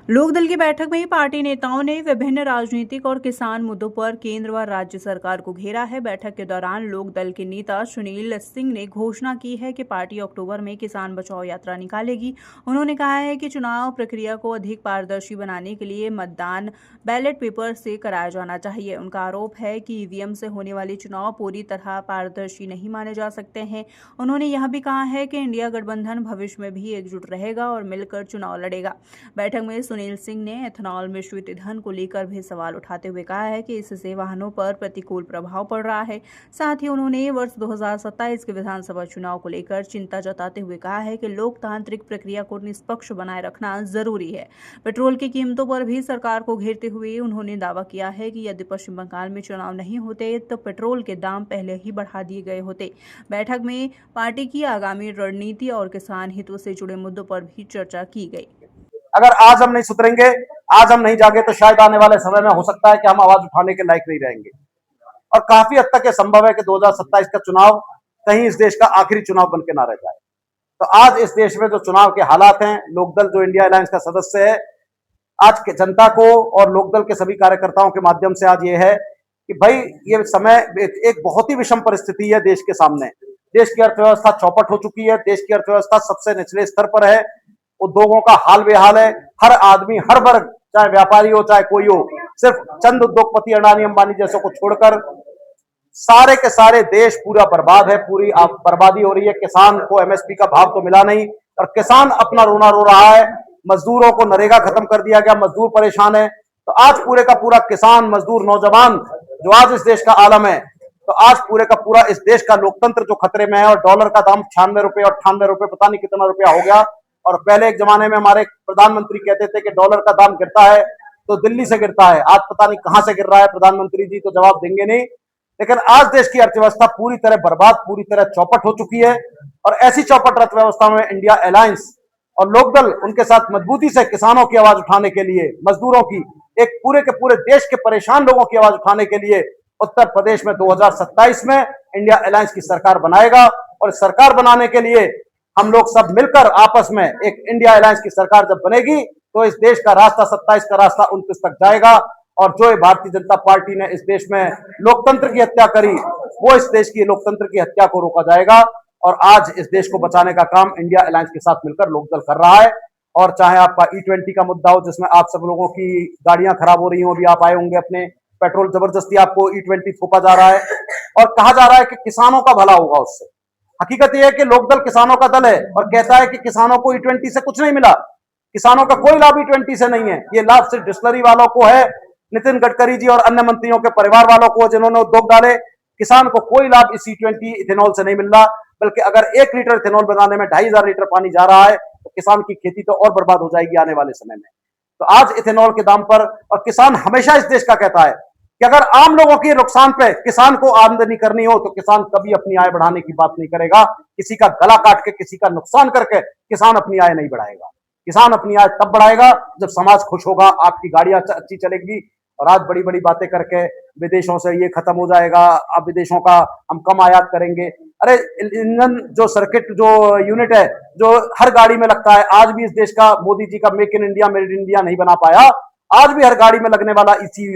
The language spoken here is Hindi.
लोकदल की बैठक में पार्टी नेताओं ने विभिन्न राजनीतिक और किसान मुद्दों पर केंद्र व राज्य सरकार को घेरा है। बैठक के दौरान लोकदल के नेता सुनील सिंह ने घोषणा की है कि पार्टी अक्टूबर में किसान बचाओ यात्रा निकालेगी। उन्होंने कहा है कि चुनाव प्रक्रिया को अधिक पारदर्शी बनाने के लिए मतदान बैलेट पेपर से कराया जाना चाहिए। उनका आरोप है कि ईवीएम से होने वाले चुनाव पूरी तरह पारदर्शी नहीं माने जा सकते हैं। उन्होंने यह भी कहा है कि इंडिया गठबंधन भविष्य में भी एकजुट रहेगा और मिलकर चुनाव लड़ेगा। बैठक में सुनील सिंह ने एथेनॉल मिश्रित ईंधन को लेकर भी सवाल उठाते हुए कहा है कि इससे वाहनों पर प्रतिकूल प्रभाव पड़ रहा है। साथ ही उन्होंने वर्ष 2027 के विधानसभा चुनाव को लेकर चिंता जताते हुए कहा है कि लोकतांत्रिक प्रक्रिया को निष्पक्ष बनाए रखना जरूरी है। पेट्रोल की कीमतों पर भी सरकार को घेरते हुए उन्होंने दावा किया है कि यदि पश्चिम बंगाल में चुनाव नहीं होते तो पेट्रोल के दाम पहले ही बढ़ा दिए गए होते। बैठक में पार्टी की आगामी रणनीति और किसान हितों से जुड़े मुद्दों पर भी चर्चा की गई। अगर आज हम नहीं सुधरेंगे, आज हम नहीं जागे, तो शायद आने वाले समय में हो सकता है कि हम आवाज उठाने के लायक नहीं रहेंगे। और काफी हद तक यह संभव है कि 2027 का चुनाव कहीं इस देश का आखिरी चुनाव बन के ना रह जाए। तो आज इस देश में जो चुनाव के हालात हैं, लोकदल जो इंडिया अलायंस का सदस्य है, आज के जनता को और लोकदल के सभी कार्यकर्ताओं के माध्यम से आज ये है कि भाई ये समय एक बहुत ही विषम परिस्थिति है देश के सामने। देश की अर्थव्यवस्था चौपट हो चुकी है, देश की अर्थव्यवस्था सबसे निचले स्तर पर है, उद्योगों का हाल बेहाल है। हर आदमी, हर वर्ग, चाहे व्यापारी हो चाहे कोई हो, सिर्फ चंद उद्योगपति अडानी अंबानी जैसों को छोड़कर सारे के सारे देश पूरा बर्बाद है, पूरी बर्बादी हो रही है। किसान को एमएसपी का भाव तो मिला नहीं और किसान अपना रोना रो रहा है। मजदूरों को नरेगा खत्म कर दिया गया, मजदूर परेशान है। तो आज पूरे का पूरा किसान, मजदूर, नौजवान जो आज इस देश का आलम है, तो आज पूरे का पूरा इस देश का लोकतंत्र जो खतरे में है। और डॉलर का दाम 96 रुपए और 98 रुपए, पता नहीं कितना रुपया हो गया। और पहले एक जमाने में हमारे प्रधानमंत्री कहते थे कि डॉलर का दाम गिरता है तो दिल्ली से गिरता है, आज पता नहीं कहां से गिर रहा है। प्रधानमंत्री जी तो जवाब देंगे नहीं। लेकिन आज देश की अर्थव्यवस्था पूरी तरह बर्बाद, पूरी तरह चौपट हो चुकी है। और ऐसी चौपट अर्थव्यवस्था में इंडिया अलायंस और लोकदल उनके साथ मजबूती से किसानों की आवाज उठाने के लिए, मजदूरों की, एक पूरे के पूरे देश के परेशान लोगों की आवाज उठाने के लिए उत्तर प्रदेश में 2027 में इंडिया अलायंस की सरकार बनाएगा। और सरकार बनाने के लिए हम लोग सब मिलकर आपस में एक इंडिया अलायंस की सरकार जब बनेगी तो इस देश का रास्ता 27 का रास्ता 29 तक जाएगा। और जो भारतीय जनता पार्टी ने इस देश में लोकतंत्र की हत्या करी, वो इस देश की लोकतंत्र की हत्या को रोका जाएगा। और आज इस देश को बचाने का काम इंडिया अलायंस के साथ मिलकर लोकदल कर रहा है। और चाहे आपका E20 का मुद्दा हो, जिसमें आप सब लोगों की गाड़ियां खराब हो रही हो, अभी आप आए होंगे, अपने पेट्रोल जबरदस्ती आपको E20 थोपा जा रहा है और कहा जा रहा है कि किसानों का भला होगा उससे। हकीकत यह है कि लोकदल किसानों का दल है और कहता है कि किसानों को E20 से कुछ नहीं मिला। किसानों का कोई लाभ E20 से नहीं है। ये लाभ सिर्फ डिस्लरी वालों को है, नितिन गडकरी जी और अन्य मंत्रियों के परिवार वालों को, जिन्होंने उद्योग डाले। किसान को कोई लाभ इस E20 इथेनॉल से नहीं मिल रहा, बल्कि अगर 1 लीटर इथेनॉल बनाने में 2,500 लीटर पानी जा रहा है तो किसान की खेती तो और बर्बाद हो जाएगी आने वाले समय में। तो आज इथेनॉल के दाम पर, और किसान हमेशा इस देश का कहता है कि अगर आम लोगों के नुकसान पे किसान को आमदनी करनी हो तो किसान कभी अपनी आय बढ़ाने की बात नहीं करेगा। किसी का गला काट के, किसी का नुकसान करके किसान अपनी आय नहीं बढ़ाएगा। किसान अपनी आय तब बढ़ाएगा जब समाज खुश होगा, आपकी गाड़ियां अच्छी चलेगी। और आज बड़ी बड़ी बातें करके विदेशों से ये खत्म हो जाएगा, अब विदेशों का हम कम आयात करेंगे। अरे इंजन जो सर्किट जो यूनिट है जो हर गाड़ी में लगता है, आज भी इस देश का मोदी जी का make in India, made in India नहीं बना पाया। आज भी हर गाड़ी में लगने वाला ECU